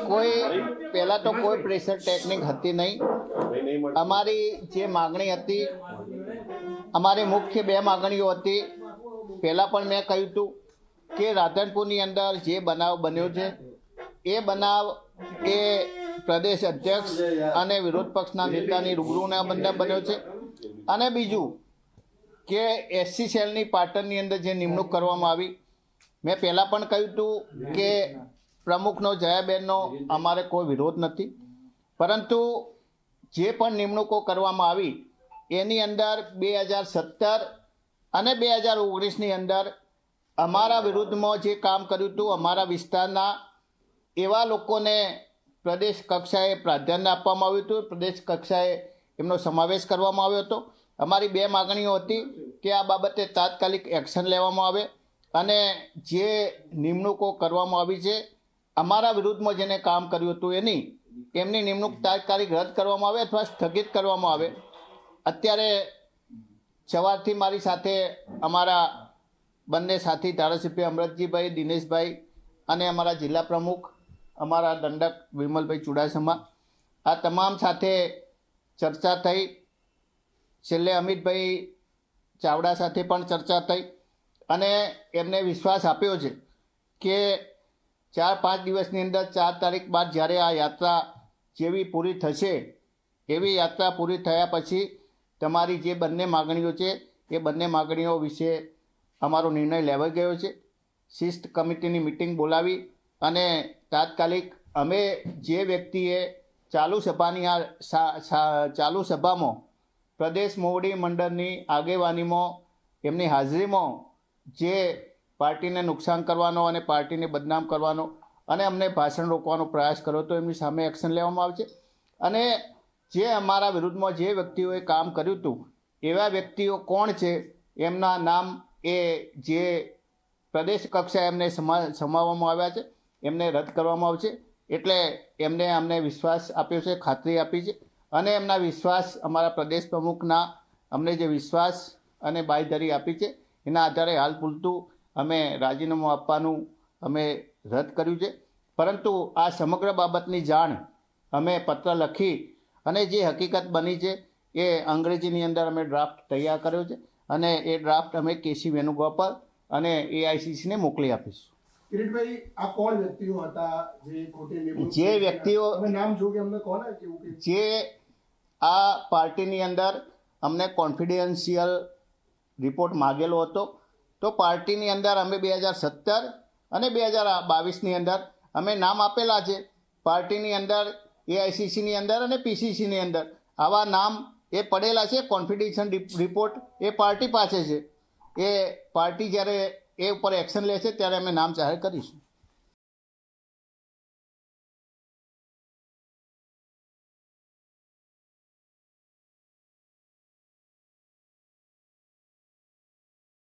કોઈ પહેલાં તો કોઈ પ્રેશર ટેકનિક હતી નહીં. અમારી જે માગણી હતી, અમારી મુખ્ય બે માગણીઓ હતી. પહેલાં પણ મેં કહ્યું હતું કે રાધનપુરની અંદર જે બનાવ બન્યો છે એ બનાવ એ પ્રદેશ અધ્યક્ષ અને વિરોધ પક્ષના નેતાની રૂબરૂના બંને બન્યો છે. અને બીજું કે એસસી સેલની પાટણની અંદર જે નિમણૂક કરવામાં આવી, મેં પહેલાં પણ કહ્યું હતું કે પ્રમુખનો જયાબેનનો અમારે કોઈ વિરોધ નથી, પરંતુ જે પણ નિમણૂકો કરવામાં આવી એની અંદર 2017 અને 2019ની અંદર અમારા વિરુદ્ધમાં જે કામ કર્યું હતું, અમારા વિસ્તારના એવા લોકોને પ્રદેશ કક્ષાએ પ્રાધાન્ય આપવામાં આવ્યું હતું, પ્રદેશ કક્ષાએ એમનો સમાવેશ કરવામાં આવ્યો હતો. અમારી બે માગણીઓ હતી કે આ બાબતે તાત્કાલિક એક્શન લેવામાં આવે અને જે નિમણૂકો કરવામાં આવી છે અમારા વિરુદ્ધમાં જેને કામ કર્યું હતું એમની નિમણૂક તાત્કાલિક રદ કરવામાં આવે અથવા સ્થગિત કરવામાં આવે. અત્યારે સવારથી મારી સાથે અમારા બંને સાથી ધારાસભ્ય અમરતજીભાઈ, દિનેશભાઈ અને અમારા જિલ્લા પ્રમુખ અમારા દંડક વિમલભાઈ ચુડાસમા, આ તમામ સાથે ચર્ચા થઈ. છેલ્લે અમિતભાઈ ચાવડા સાથે પણ ચર્ચા થઈ અને એમને વિશ્વાસ આપ્યો છે કે 4-5 દિવસની અંદર 4 તારીખ બાદ જ્યારે આ યાત્રા જેવી પૂરી થશે એવી યાત્રા પૂરી થયા પછી તમારી જે બંને માગણીઓ છે એ બંને માગણીઓ વિશે અમારો નિર્ણય લેવાઈ ગયો છે. શિસ્ત કમિટીની મિટિંગ બોલાવી અને તાત્કાલિક અમે જે વ્યક્તિએ ચાલુ સભામાં પ્રદેશ મોવડી મંડળની આગેવાનીમાં એમની હાજરીમાં જે પાર્ટીને નુકસાન કરવાનો અને પાર્ટીને બદનામ કરવાનો અને અમને ભાષણ રોકવાનો પ્રયાસ કર્યો તો એમની સામે એક્શન લેવામાં આવશે. અને જે અમારા વિરુદ્ધમાં જે વ્યક્તિઓએ કામ કર્યું હતું એવા વ્યક્તિઓ કોણ છે એમના નામ એ જે પ્રદેશ કક્ષાએ એમને સમાવવામાં આવ્યા છે એમને રદ કરવામાં આવશે. એટલે એમને અમને વિશ્વાસ આપ્યો છે, ખાતરી આપી છે અને એમના વિશ્વાસ અમારા પ્રદેશ પ્રમુખના અમને જે વિશ્વાસ અને બાંયધરી આપી છે એના આધારે હાલ પૂરતું અમે રાજીનામું આપવાનું અમે રદ કર્યું છે. પરંતુ આ સમગ્ર બાબતની જાણ અમે પત્ર લખી અને જે હકીકત બની છે એ અંગ્રેજીની અંદર અમે ડ્રાફ્ટ તૈયાર કર્યો છે અને એ ડ્રાફ્ટ અમે કેસી વેણુગોપાલ અને એઆઈસીસીને મોકલી આપીશું. કિરીટભાઈ, આ કોણ વ્યક્તિઓ હતા જે ખોટી નિમણૂક? જે વ્યક્તિઓ નામ જો કે અમને કોણ જે આ પાર્ટીની અંદર અમને કોન્ફિડેન્શિયલ રિપોર્ટ માગેલો હતો, તો પાર્ટીની અંદર અમે 2017 અને 2022ની અંદર અમે નામ આપેલા છે. પાર્ટીની અંદર એઆઈસીસીની અંદર અને પીસીસીની અંદર આવા નામ એ પડેલા છે. કોન્ફિડેન્શિયલ રિપોર્ટ એ પાર્ટી પાસે છે. એ પાર્ટી જ્યારે એ ઉપર એક્શન લેશે ત્યારે અમે નામ જાહેર કરીશું.